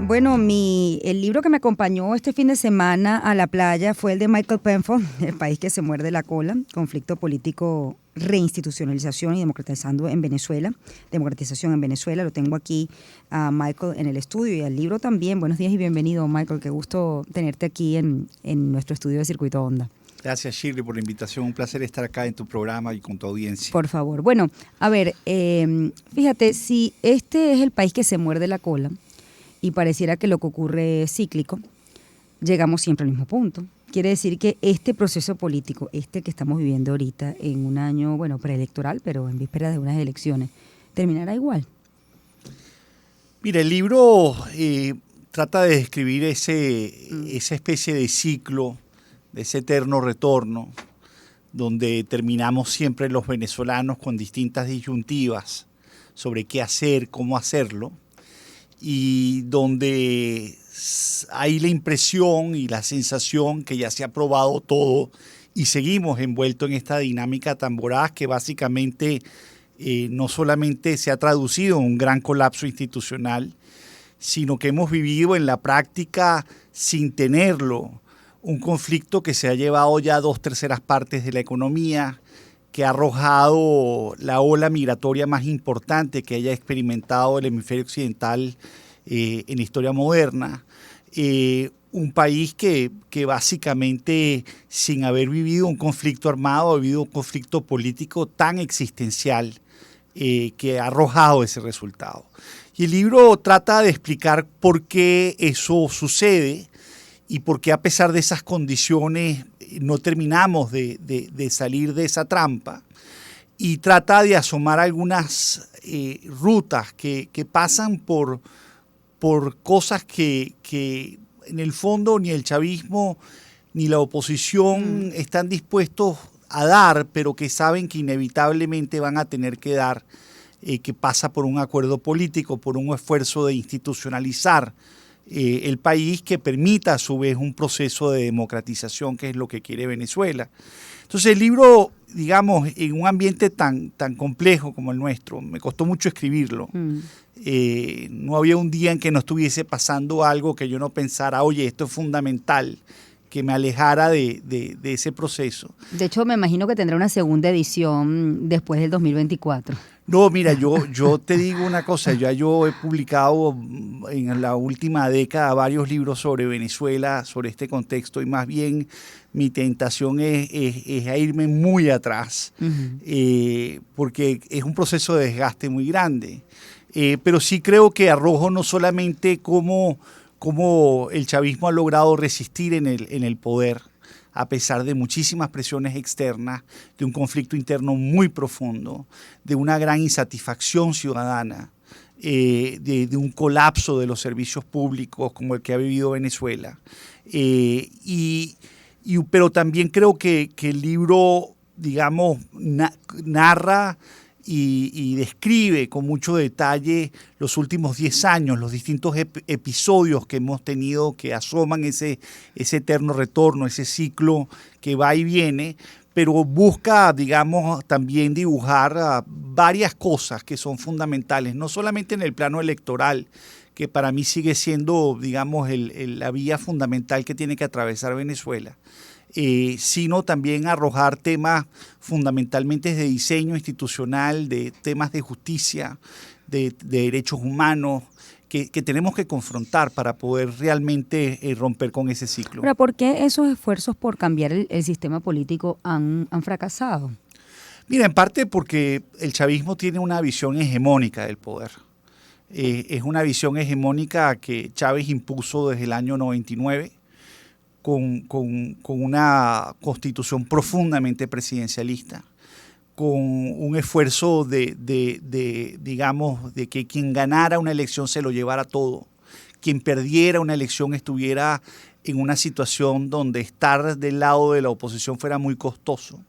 Bueno, el libro que me acompañó este fin de semana a la playa fue el de Michael Penfold, El país que se muerde la cola, conflicto político, reinstitucionalización y democratización en Venezuela. Lo tengo aquí a Michael en el estudio y al libro también. Buenos días y bienvenido, Michael. Qué gusto tenerte aquí en nuestro estudio de Circuito Onda. Gracias, Shirley, por la invitación. Un placer estar acá en tu programa y con tu audiencia. Por favor. Bueno, a ver, fíjate, si este es el país que se muerde la cola y pareciera que lo que ocurre es cíclico, llegamos siempre al mismo punto. Quiere decir que este proceso político, este que estamos viviendo ahorita en un año, bueno, preelectoral, pero en vísperas de unas elecciones, terminará igual. Mira, el libro trata de describir esa especie de ciclo, de ese eterno retorno, donde terminamos siempre los venezolanos con distintas disyuntivas sobre qué hacer, cómo hacerlo, y donde hay la impresión y la sensación que ya se ha probado todo y seguimos envueltos en esta dinámica tan voraz que básicamente no solamente se ha traducido en un gran colapso institucional, sino que hemos vivido en la práctica sin tenerlo, un conflicto que se ha llevado ya 2/3 partes de la economía, que ha arrojado la ola migratoria más importante que haya experimentado el hemisferio occidental en la historia moderna. Un país que básicamente, sin haber vivido un conflicto armado, ha vivido un conflicto político tan existencial que ha arrojado ese resultado. Y el libro trata de explicar por qué eso sucede y por qué, a pesar de esas condiciones, no terminamos de salir de esa trampa, y trata de asomar algunas rutas que pasan por cosas que en el fondo ni el chavismo ni la oposición están dispuestos a dar, pero que saben que inevitablemente van a tener que dar, que pasa por un acuerdo político, por un esfuerzo de institucionalizar el país que permita a su vez un proceso de democratización, que es lo que quiere Venezuela. Entonces el libro, digamos, en un ambiente tan complejo como el nuestro, me costó mucho escribirlo. No había un día en que no estuviese pasando algo que yo no pensara, oye, esto es fundamental, que me alejara de ese proceso. De hecho, me imagino que tendrá una segunda edición después del 2024. No, mira, yo te digo una cosa, yo he publicado en la última década varios libros sobre Venezuela, sobre este contexto, y más bien mi tentación es a irme muy atrás, porque es un proceso de desgaste muy grande. Pero sí creo que arrojo no solamente cómo el chavismo ha logrado resistir en el poder, a pesar de muchísimas presiones externas, de un conflicto interno muy profundo, de una gran insatisfacción ciudadana, de un colapso de los servicios públicos como el que ha vivido Venezuela. Pero también creo que el libro, digamos, narra y describe con mucho detalle los últimos 10 años, los distintos episodios que hemos tenido que asoman ese eterno retorno, ese ciclo que va y viene, pero busca, digamos, también dibujar varias cosas que son fundamentales, no solamente en el plano electoral, que para mí sigue siendo, digamos, la vía fundamental que tiene que atravesar Venezuela, sino también arrojar temas fundamentalmente de diseño institucional, de temas de justicia, de derechos humanos, que tenemos que confrontar para poder realmente romper con ese ciclo. Pero ¿por qué esos esfuerzos por cambiar el sistema político han fracasado? Mira, en parte porque el chavismo tiene una visión hegemónica del poder. Es una visión hegemónica que Chávez impuso desde el año 99, con una constitución profundamente presidencialista, con un esfuerzo digamos, de que quien ganara una elección se lo llevara todo, quien perdiera una elección estuviera en una situación donde estar del lado de la oposición fuera muy costoso.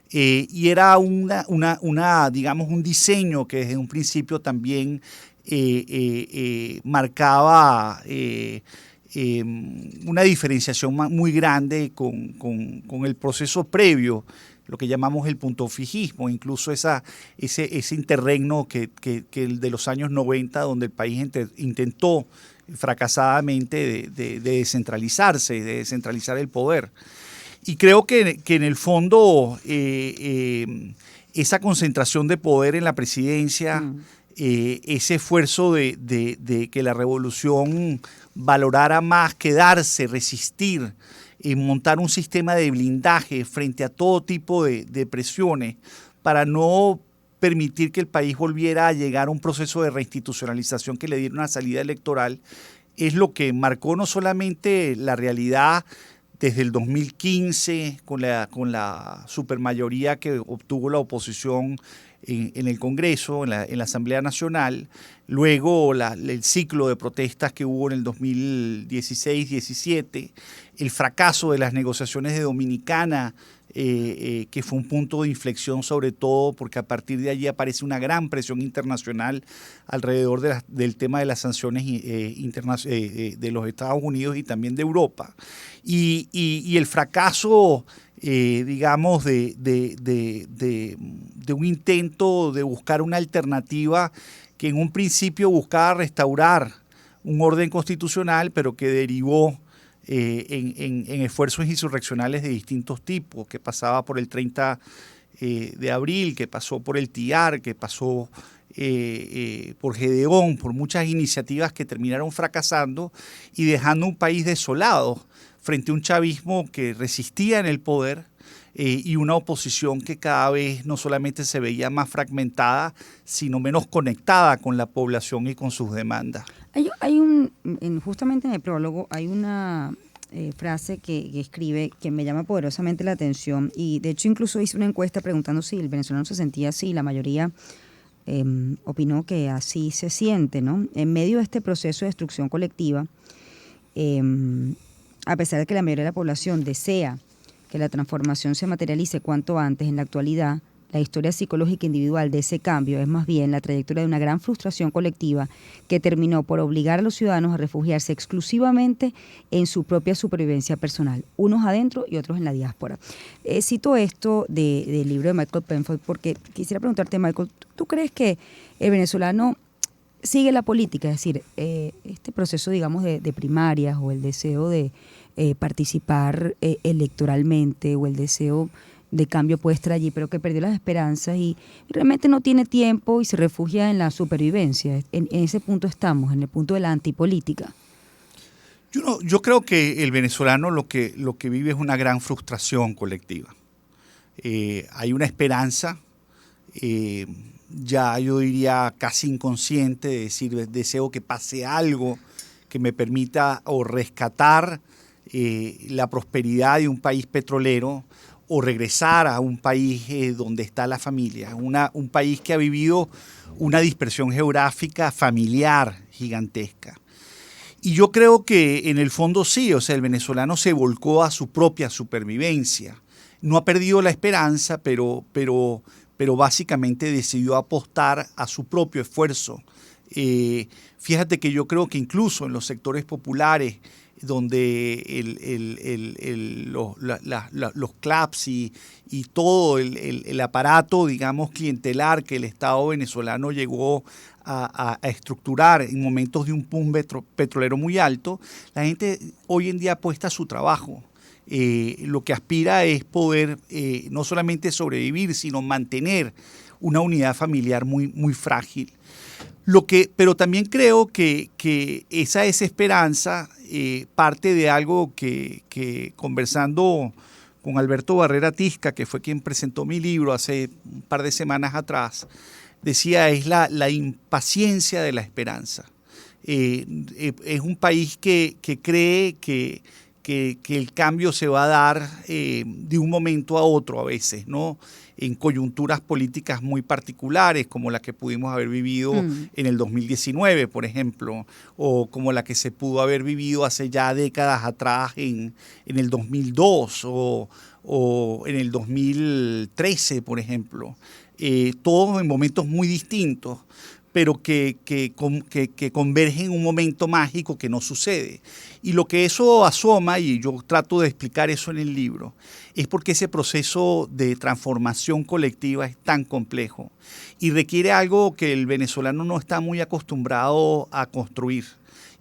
Y era digamos, un diseño que desde un principio también marcaba una diferenciación muy grande con el proceso previo lo que llamamos el puntofijismo, incluso ese interregno que el de los años 90, donde el país intentó fracasadamente de descentralizarse, de descentralizar el poder. Y creo que en el fondo esa concentración de poder en la presidencia, ese esfuerzo de que la revolución valorara más quedarse, resistir, montar un sistema de blindaje frente a todo tipo de presiones para no permitir que el país volviera a llegar a un proceso de reinstitucionalización que le diera una salida electoral, es lo que marcó no solamente la realidad desde el 2015 con la supermayoría que obtuvo la oposición en el Congreso, en la Asamblea Nacional, luego el ciclo de protestas que hubo en el 2016-17, el fracaso de las negociaciones de Dominicana, que fue un punto de inflexión sobre todo porque a partir de allí aparece una gran presión internacional alrededor del tema de las sanciones de los Estados Unidos y también de Europa. Y el fracaso, digamos, de un intento de buscar una alternativa que en un principio buscaba restaurar un orden constitucional, pero que derivó en esfuerzos insurreccionales de distintos tipos, que pasaba por el 30 de abril, que pasó por el TIAR, que pasó por Gedeón, por muchas iniciativas que terminaron fracasando y dejando un país desolado frente a un chavismo que resistía en el poder y una oposición que cada vez no solamente se veía más fragmentada, sino menos conectada con la población y con sus demandas. Justamente en el prólogo hay una frase que escribe que me llama poderosamente la atención y de hecho incluso hice una encuesta preguntando si el venezolano se sentía así. La mayoría opinó que así se siente, ¿no? En medio de este proceso de destrucción colectiva, a pesar de que la mayoría de la población desea que la transformación se materialice cuanto antes, en la actualidad, la historia psicológica individual de ese cambio es más bien la trayectoria de una gran frustración colectiva que terminó por obligar a los ciudadanos a refugiarse exclusivamente en su propia supervivencia personal, unos adentro y otros en la diáspora. Cito esto del libro de Michael Penfold porque quisiera preguntarte, Michael, ¿tú crees que el venezolano sigue la política? Es decir, este proceso, digamos, de primarias o el deseo de participar electoralmente o el deseo de cambio puede estar allí, pero que perdió las esperanzas y realmente no tiene tiempo y se refugia en la supervivencia. En ese punto estamos, en el punto de la antipolítica. Yo creo que el venezolano lo que vive es una gran frustración colectiva. Hay una esperanza, ya yo diría casi inconsciente, de decir, deseo que pase algo que me permita o rescatar la prosperidad de un país petrolero, o regresar a un país donde está la familia, un país que ha vivido una dispersión geográfica familiar gigantesca. Y yo creo que en el fondo sí, o sea, el venezolano se volcó a su propia supervivencia. No ha perdido la esperanza, pero básicamente decidió apostar a su propio esfuerzo. Fíjate que yo creo que incluso en los sectores populares, donde los CLAPS y todo el aparato, digamos, clientelar que el Estado venezolano llegó a estructurar en momentos de un boom petrolero muy alto, la gente hoy en día apuesta a su trabajo. Lo que aspira es poder no solamente sobrevivir, sino mantener una unidad familiar muy, muy frágil. Pero también creo que esa desesperanza parte de algo que conversando con Alberto Barrera Tisca, que fue quien presentó mi libro hace un par de semanas atrás, decía, es la impaciencia de la esperanza. Es un país que cree que el cambio se va a dar de un momento a otro a veces, ¿no? En coyunturas políticas muy particulares, como la que pudimos haber vivido en el 2019, por ejemplo, o como la que se pudo haber vivido hace ya décadas atrás en el 2002 o en el 2013, por ejemplo. Todos en momentos muy distintos, pero que convergen en un momento mágico que no sucede. Y lo que eso asoma, y yo trato de explicar eso en el libro, es porque ese proceso de transformación colectiva es tan complejo y requiere algo que el venezolano no está muy acostumbrado a construir.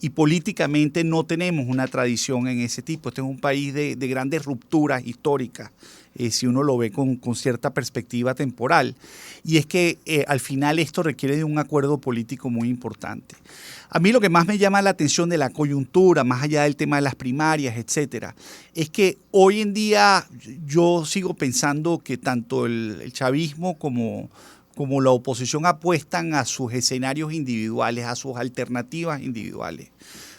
Y políticamente no tenemos una tradición en ese tipo. Este es un país de grandes rupturas históricas, si uno lo ve con cierta perspectiva temporal. Y es que al final esto requiere de un acuerdo político muy importante. A mí lo que más me llama la atención de la coyuntura, más allá del tema de las primarias, etcétera, es que hoy en día yo sigo pensando que tanto el chavismo como la oposición apuestan a sus escenarios individuales, a sus alternativas individuales.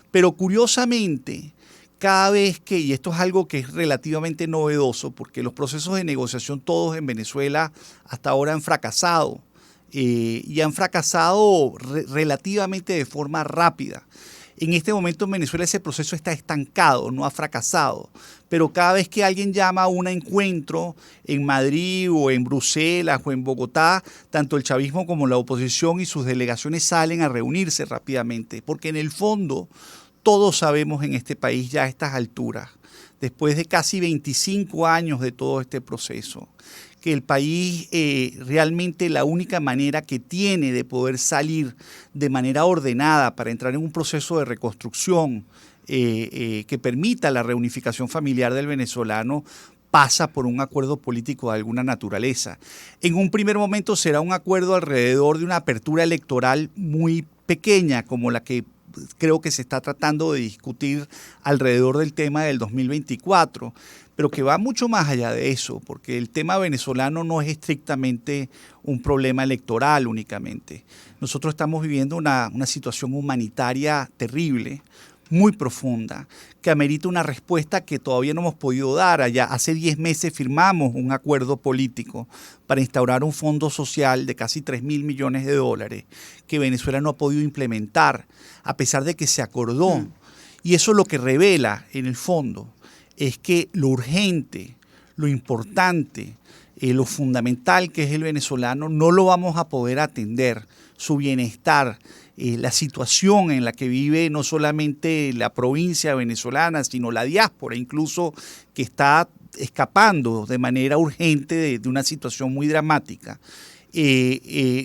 Pero curiosamente, cada vez que, y esto es algo que es relativamente novedoso, porque los procesos de negociación todos en Venezuela hasta ahora han fracasado, y han fracasado relativamente de forma rápida. En este momento en Venezuela ese proceso está estancado, no ha fracasado. Pero cada vez que alguien llama a un encuentro en Madrid o en Bruselas o en Bogotá, tanto el chavismo como la oposición y sus delegaciones salen a reunirse rápidamente. Porque en el fondo todos sabemos en este país ya a estas alturas, después de casi 25 años de todo este proceso, que el país realmente la única manera que tiene de poder salir de manera ordenada para entrar en un proceso de reconstrucción que permita la reunificación familiar del venezolano pasa por un acuerdo político de alguna naturaleza. En un primer momento será un acuerdo alrededor de una apertura electoral muy pequeña, como la que creo que se está tratando de discutir alrededor del tema del 2024, pero que va mucho más allá de eso, porque el tema venezolano no es estrictamente un problema electoral únicamente. Nosotros estamos viviendo una situación humanitaria terrible, muy profunda, que amerita una respuesta que todavía no hemos podido dar. Allá hace 10 meses firmamos un acuerdo político para instaurar un fondo social de casi 3.000 millones de dólares que Venezuela no ha podido implementar, a pesar de que se acordó. Y eso lo que revela, en el fondo, es que lo urgente, lo importante, lo fundamental que es el venezolano, no lo vamos a poder atender, su bienestar, la situación en la que vive no solamente la provincia venezolana, sino la diáspora, incluso que está escapando de manera urgente de una situación muy dramática.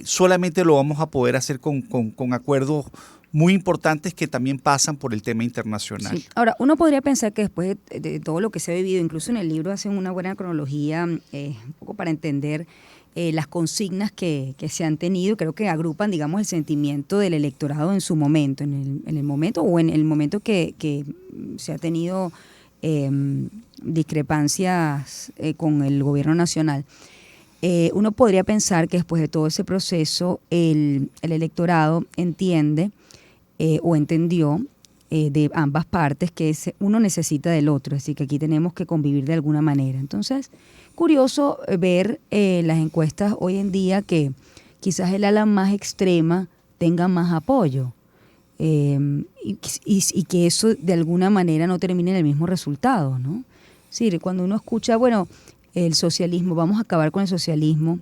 Solamente lo vamos a poder hacer con acuerdos muy importantes que también pasan por el tema internacional. Sí. Ahora, uno podría pensar que después de todo lo que se ha vivido, incluso en el libro hacen una buena cronología, un poco para entender las consignas que se han tenido, creo que agrupan, digamos, el sentimiento del electorado en su momento, en el momento o en el momento que se ha tenido discrepancias con el gobierno nacional. Uno podría pensar que después de todo ese proceso el electorado entiende o entendió de ambas partes que uno necesita del otro, es decir, que aquí tenemos que convivir de alguna manera. Entonces, curioso ver las encuestas hoy en día que quizás el ala más extrema tenga más apoyo y que eso de alguna manera no termine en el mismo resultado, ¿no? Es decir, cuando uno escucha, bueno, el socialismo, vamos a acabar con el socialismo,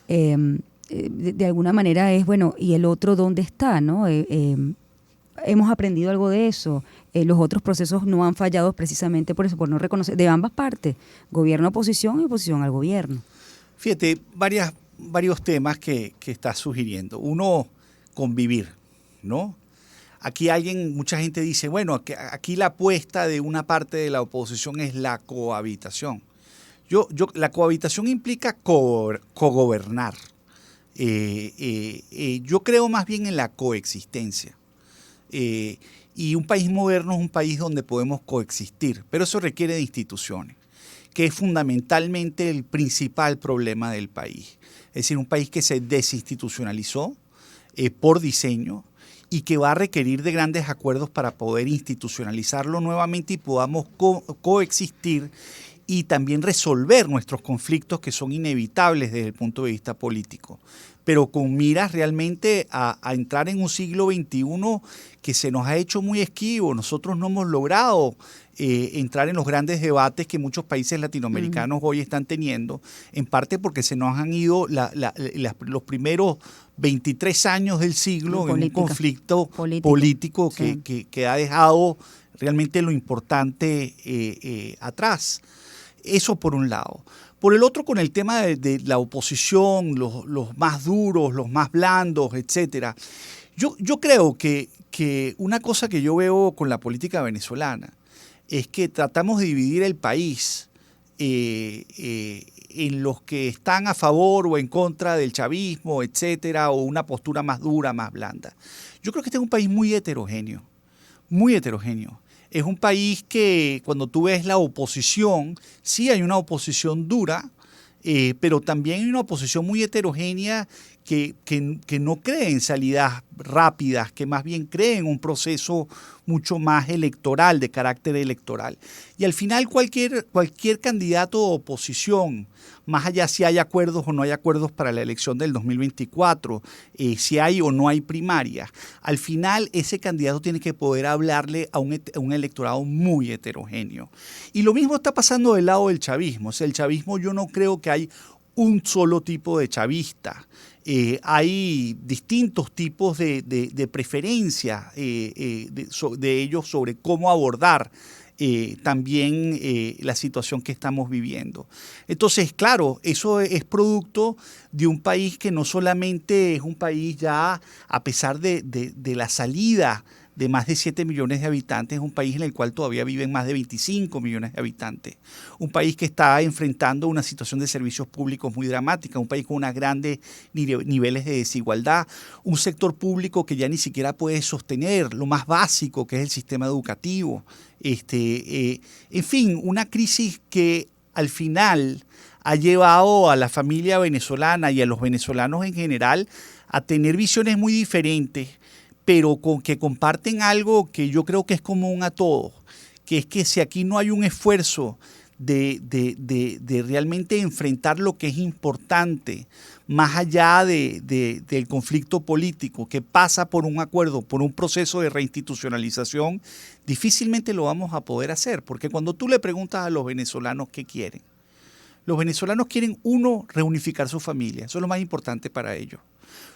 de alguna manera es, bueno, ¿y el otro dónde está, no? Hemos aprendido algo de eso. Los otros procesos no han fallado precisamente por eso, por no reconocer, de ambas partes, gobierno-oposición y oposición al gobierno. Fíjate, varios temas que estás sugiriendo. Uno, convivir, ¿no? Aquí mucha gente dice, bueno, aquí la apuesta de una parte de la oposición es la cohabitación. La cohabitación implica cogobernar. Yo creo más bien en la coexistencia. Y un país moderno es un país donde podemos coexistir, pero eso requiere de instituciones, que es fundamentalmente el principal problema del país. Es decir, un país que se desinstitucionalizó por diseño y que va a requerir de grandes acuerdos para poder institucionalizarlo nuevamente y podamos coexistir y también resolver nuestros conflictos que son inevitables desde el punto de vista político. pero con miras realmente a entrar en un siglo XXI que se nos ha hecho muy esquivo. Nosotros no hemos logrado entrar en los grandes debates que muchos países latinoamericanos hoy están teniendo, en parte porque se nos han ido los primeros 23 años del siglo en un conflicto político que ha dejado realmente lo importante atrás. Eso por un lado. Por el otro, con el tema de la oposición, los más duros, los más blandos, etcétera. Yo creo que una cosa que yo veo con la política venezolana es que tratamos de dividir el país en los que están a favor o en contra del chavismo, etcétera, o una postura más dura, más blanda. Yo creo que este es un país muy heterogéneo, muy heterogéneo. Es un país que cuando tú ves la oposición, sí hay una oposición dura, pero también hay una oposición muy heterogénea que no cree en salidas rápidas, que más bien cree en un proceso mucho más electoral, de carácter electoral. Y al final cualquier candidato de oposición, más allá si hay acuerdos o no hay acuerdos para la elección del 2024, si hay o no hay primarias, al final ese candidato tiene que poder hablarle a un electorado muy heterogéneo. Y lo mismo está pasando del lado del chavismo. O sea, el chavismo, yo no creo que hay un solo tipo de chavista. Hay distintos tipos de preferencia de ellos sobre cómo abordar también la situación que estamos viviendo. Entonces, claro, eso es producto de un país que no solamente es un país ya, a pesar de la salida de más de 7 millones de habitantes, es un país en el cual todavía viven más de 25 millones de habitantes. Un país que está enfrentando una situación de servicios públicos muy dramática, un país con unos grandes niveles de desigualdad, un sector público que ya ni siquiera puede sostener lo más básico que es el sistema educativo. En fin, una crisis que al final ha llevado a la familia venezolana y a los venezolanos en general a tener visiones muy diferentes, pero que comparten algo que yo creo que es común a todos, que es que si aquí no hay un esfuerzo de realmente enfrentar lo que es importante, más allá del conflicto político, que pasa por un acuerdo, por un proceso de reinstitucionalización, difícilmente lo vamos a poder hacer, porque cuando tú le preguntas a los venezolanos qué quieren, los venezolanos quieren, uno, reunificar su familia, eso es lo más importante para ellos.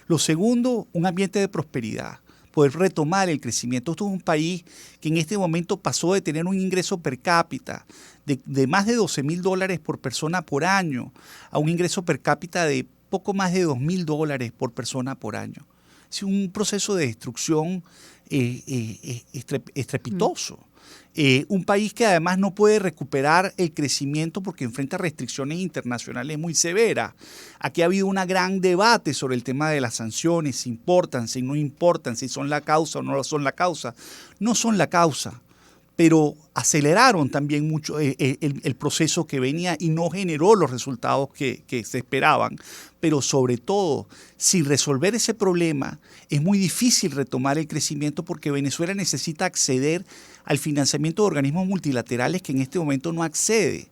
Lo segundo, un ambiente de prosperidad, poder retomar el crecimiento. Esto es un país que en este momento pasó de tener un ingreso per cápita de más de $12,000 por persona por año a un ingreso per cápita de poco más de $2,000 por persona por año. Es un proceso de destrucción estrepitoso. Un país que además no puede recuperar el crecimiento porque enfrenta restricciones internacionales muy severas. Aquí ha habido un gran debate sobre el tema de las sanciones, si importan, si no importan, si son la causa o no son la causa. No son la causa, pero aceleraron también mucho el proceso que venía y no generó los resultados que se esperaban. Pero sobre todo, sin resolver ese problema, es muy difícil retomar el crecimiento porque Venezuela necesita acceder al financiamiento de organismos multilaterales que en este momento no accede.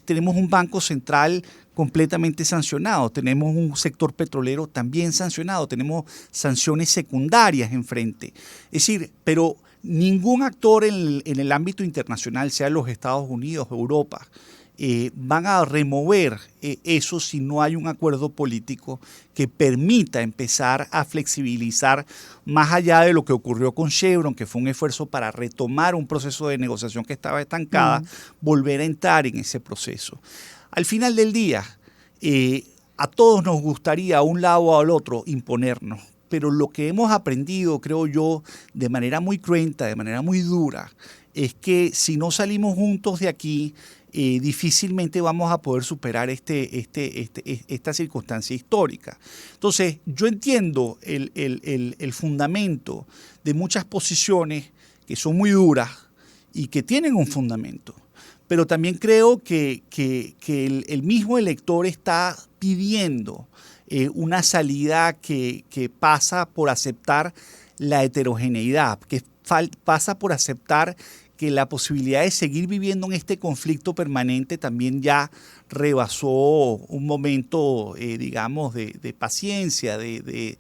Tenemos un banco central completamente sancionado, tenemos un sector petrolero también sancionado, tenemos sanciones secundarias enfrente. Es decir, pero ningún actor en el ámbito internacional, sea los Estados Unidos o Europa, van a remover eso si no hay un acuerdo político que permita empezar a flexibilizar más allá de lo que ocurrió con Chevron, que fue un esfuerzo para retomar un proceso de negociación que estaba estancada, volver a entrar en ese proceso. Al final del día, a todos nos gustaría a un lado o al otro imponernos, pero lo que hemos aprendido, creo yo, de manera muy cruenta, de manera muy dura, es que si no salimos juntos de aquí, difícilmente vamos a poder superar esta circunstancia histórica. Entonces, yo entiendo el fundamento de muchas posiciones que son muy duras y que tienen un fundamento, pero también creo que el mismo elector está pidiendo una salida que pasa por aceptar la heterogeneidad, que pasa por aceptar que la posibilidad de seguir viviendo en este conflicto permanente también ya rebasó un momento, digamos, de paciencia, de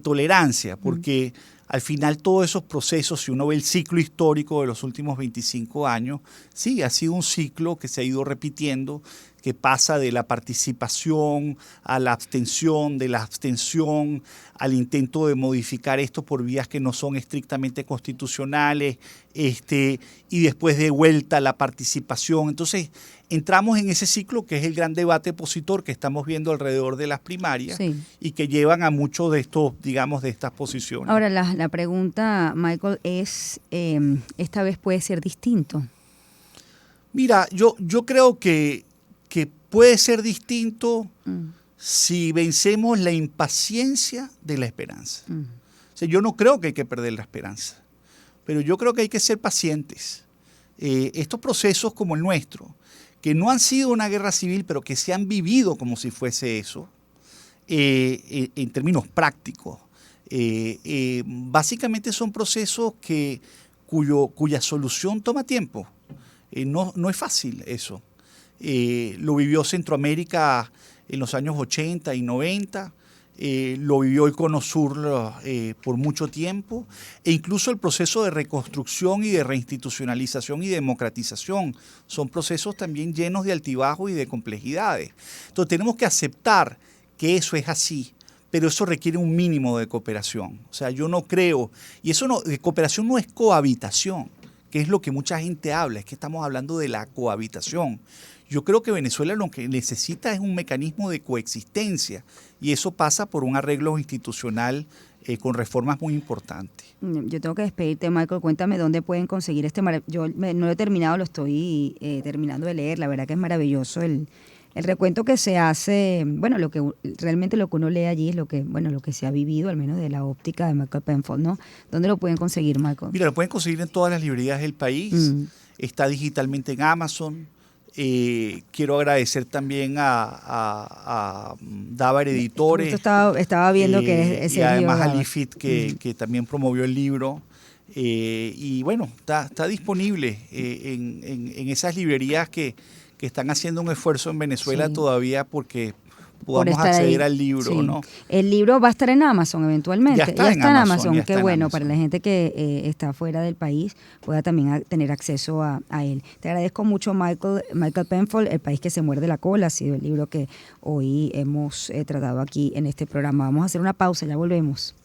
tolerancia, porque al final todos esos procesos, si uno ve el ciclo histórico de los últimos 25 años, sí, ha sido un ciclo que se ha ido repitiendo, que pasa de la participación a la abstención, de la abstención al intento de modificar esto por vías que no son estrictamente constitucionales, y después de vuelta a la participación. Entonces, entramos en ese ciclo que es el gran debate opositor que estamos viendo alrededor de las primarias, sí, y que llevan a muchos de estos, digamos, de estas posiciones. Ahora, la pregunta, Michael, es, ¿esta vez puede ser distinto? Mira, yo creo que puede ser distinto si vencemos la impaciencia de la esperanza. O sea, yo no creo que hay que perder la esperanza, pero yo creo que hay que ser pacientes. Estos procesos como el nuestro, que no han sido una guerra civil, pero que se han vivido como si fuese eso, en términos prácticos, básicamente son procesos cuya solución toma tiempo. No es fácil eso. Lo vivió Centroamérica en los años 80 y 90, lo vivió el Cono Sur por mucho tiempo, e incluso el proceso de reconstrucción y de reinstitucionalización y democratización son procesos también llenos de altibajos y de complejidades. Entonces tenemos que aceptar que eso es así, pero eso requiere un mínimo de cooperación. O sea, yo no creo, y eso no, cooperación no es cohabitación, que es lo que mucha gente habla, es que estamos hablando de la cohabitación. Yo creo que Venezuela lo que necesita es un mecanismo de coexistencia, y eso pasa por un arreglo institucional con reformas muy importantes. Yo tengo que despedirte, Michael. Cuéntame dónde pueden conseguir yo no lo he terminado, lo estoy terminando de leer. La verdad que es maravilloso el recuento que se hace. Bueno, realmente lo que uno lee allí es lo que se ha vivido, al menos de la óptica de Michael Penfold, ¿no? ¿Dónde lo pueden conseguir, Michael? Mira, lo pueden conseguir en todas las librerías del país. Está digitalmente en Amazon. Quiero agradecer también a Dávar Editores. Estaba viendo que ese y además a Lifit que también promovió el libro. Y bueno, está disponible en esas librerías que están haciendo un esfuerzo en Venezuela todavía porque podamos acceder al libro, ¿no? El libro va a estar en Amazon eventualmente. Ya está en Amazon. Qué bueno, para la gente que está fuera del país pueda también tener acceso a él. Te agradezco mucho, Michael Penfold, El país que se muerde la cola. Ha sido el libro que hoy hemos tratado aquí en este programa. Vamos a hacer una pausa, ya volvemos.